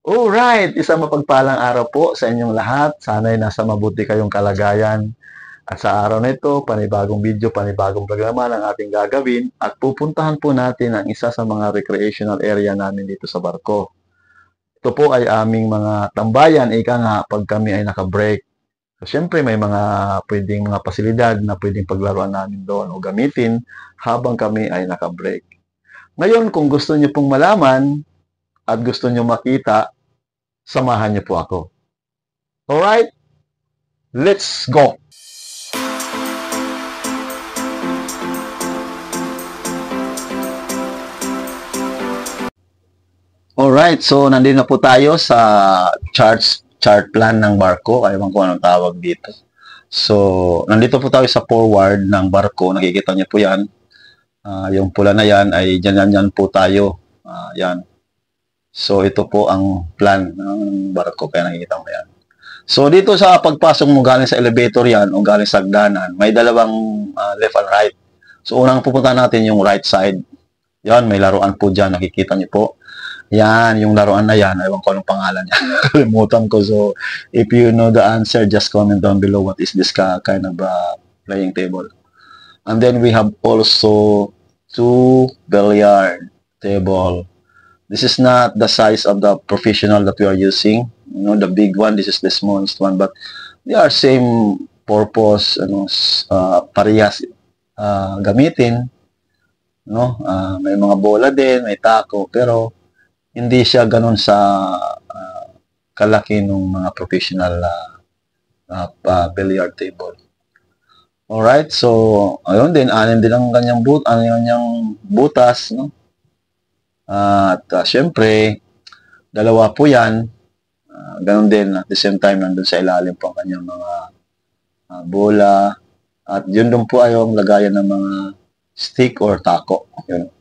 Alright, isang mapagpalang araw po sa inyong lahat. Sana'y nasa mabuti kayong kalagayan. At sa araw na ito, panibagong video, panibagong programa ang ating gagawin at pupuntahan po natin ang isa sa mga recreational area namin dito sa barko. Ito po ay aming mga tambayan, ika nga, pag kami ay naka-break. So, syempre may mga pwedeng mga pasilidad na pwedeng paglaruan namin doon o gamitin habang kami ay naka-break. Ngayon, kung gusto niyo pong malaman at gusto niyo makita, samahan niyo po ako. Alright, let's go! Alright, so nandito na po tayo sa chart plan ng barko. Ewan ko anong tawag dito. So, nandito po tayo sa forward ng barko. Nakikita niyo po yan. Yung pula na yan ay dyan po tayo. Yan. So, ito po ang plan ng barko. Kaya nakikita mo yan. So, dito sa pagpasok mo galing sa elevator yan o galing sa hagdanan, may dalawang left and right. So, unang pupunta natin yung right side. Yan, may laruan po dyan. Nakikita niyo po. Yan, yung laruan na yan. Ewan ko anong pangalan niya. Kalimutan ko. So, if you know the answer, just comment down below what is this kind of playing table. And then we have also two billiard table. This is not the size of the professional that we are using. You know, the big one, this is the smallest one. But they are same purpose, parehas gamitin. No? May mga bola din, may tako. Pero, hindi siya ganun sa kalaki ng mga professional billiard table. Alright, so ayun din, anin din ang kanyang butas, no? At syempre, dalawa po yan. Ganun din, at the same time, nandun sa ilalim po ang kanyang mga bola. At yun doon po ay yung lagayan ng mga stick or tako. Yun.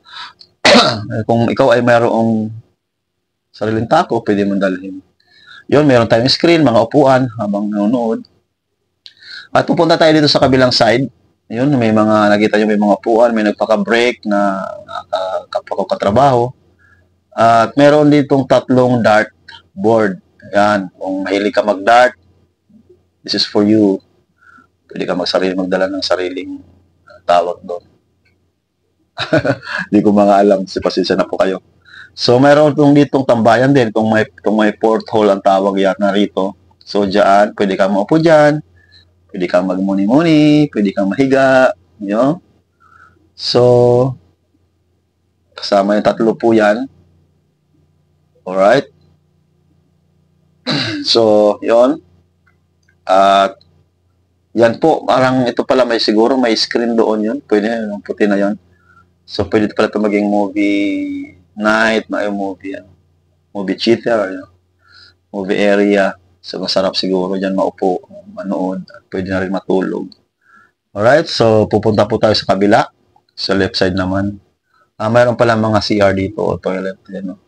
Kung ikaw ay mayroong sariling tako, pwede mong dalhin. Yun, meron tayong screen, mga upuan habang nanonood. At pupunta tayo dito sa kabilang side. Yun, may mga, nakita nyo may mga upuan, may nagpaka-break na katrabaho. At meron ditong tatlong dart board. Yan, kung mahilig ka mag-dart, this is for you. Pwede ka magdala ng sariling tawag doon. Hindi ko mga alam, pasensya na po kayo. So, mayroon ditong tambayan din kung may porthole ang tawag yan na rito. So, dyan, pwede kang maupo dyan, pwede kang magmuni-muni, pwede kang mahiga, you know? So, kasama yung tatlo po yan. Alright? So, yon. At, yan po, parang ito pala siguro may screen doon yun. Pwede yun, yung puti na yun. So, pwede pala ito maging movie night, may movie theater, movie area. So, masarap siguro dyan maupo, manood, pwede na rin matulog. Alright, so pupunta po tayo sa kabila, sa left side naman. Mayroon pala mga CR dito, o toilet, yan, no?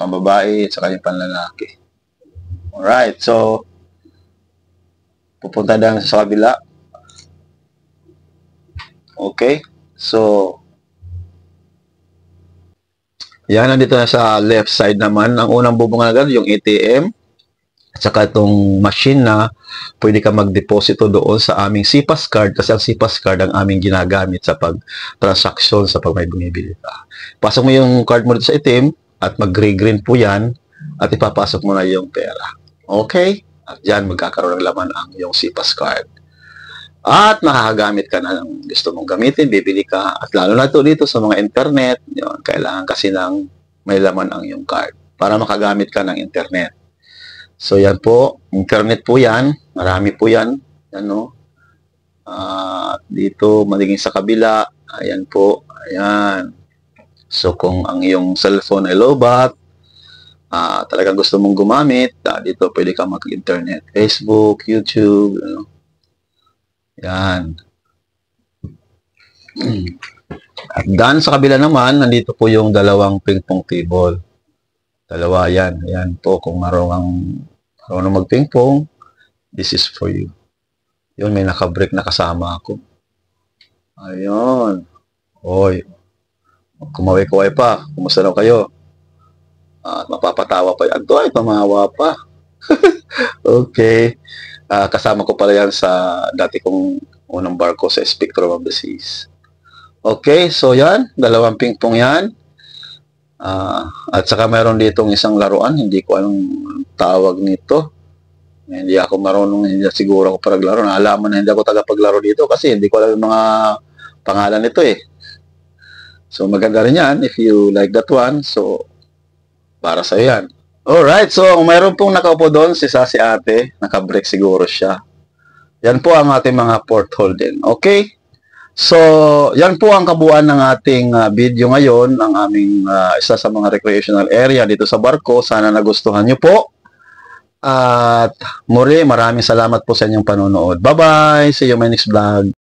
Pambabae, at saka yung panlalaki. Alright, so pupunta tayo sa kabila. Okay, so yan, nandito na sa left side naman. Ang unang bubungan yung ATM. At saka itong machine na pwede ka mag-deposito doon sa aming CPAS card kasi ang CPAS card ang aming ginagamit sa pag-transaction sa pag may bumibili ka. Pasok mo yung card mo dito sa ATM at mag-green po yan at ipapasok mo na yung pera. Okay? At dyan magkakaroon ng laman ang yung CPAS card. At makakagamit ka na ng gusto mong gamitin, bibili ka. At lalo na ito dito sa mga internet, yun, kailangan kasi ng may laman ang iyong card para makagamit ka ng internet. So yan po, internet po yan, marami po yan. Ano? Dito, maliging sa kabila, ayan po, ayan. So kung ang iyong cellphone ay lowbat, talagang gusto mong gumamit, dito pwede ka mag-internet, Facebook, YouTube, ano. Yan. At dan sa kabila naman, nandito po yung dalawang ping-pong table. Dalawa yan. Yan po, kung marunong mag-ping-pong, this is for you. Yun, may naka-break na kasama ako. Ayun. Oy. Kumaway-kaway pa. Kumusta na kayo? Mapapatawa pa yan. Ito ay tumawa pa. Okay. Kasama ko pala yan sa dati kong unang barko sa Spectrum of the Seas. Okay, so yan. Dalawang pingpong yan. At saka mayroon ditong isang laruan. Hindi ko anong tawag nito. Hindi ako marunong, hindi siguro ako paraglaro. Naalaman na hindi ako tagapaglaro dito kasi hindi ko alam yung mga pangalan nito eh. So maganda rin yan if you like that one. So para sa yan. Alright, so mayroon pong nakaupo doon, si ate, naka-break siguro siya. Yan po ang ating mga porthole din. Okay? So, yan po ang kabuuan ng ating video ngayon, ang aming isa sa mga recreational area dito sa barko. Sana nagustuhan nyo po. At muli, maraming salamat po sa inyong panonood. Bye-bye! See you in my next vlog.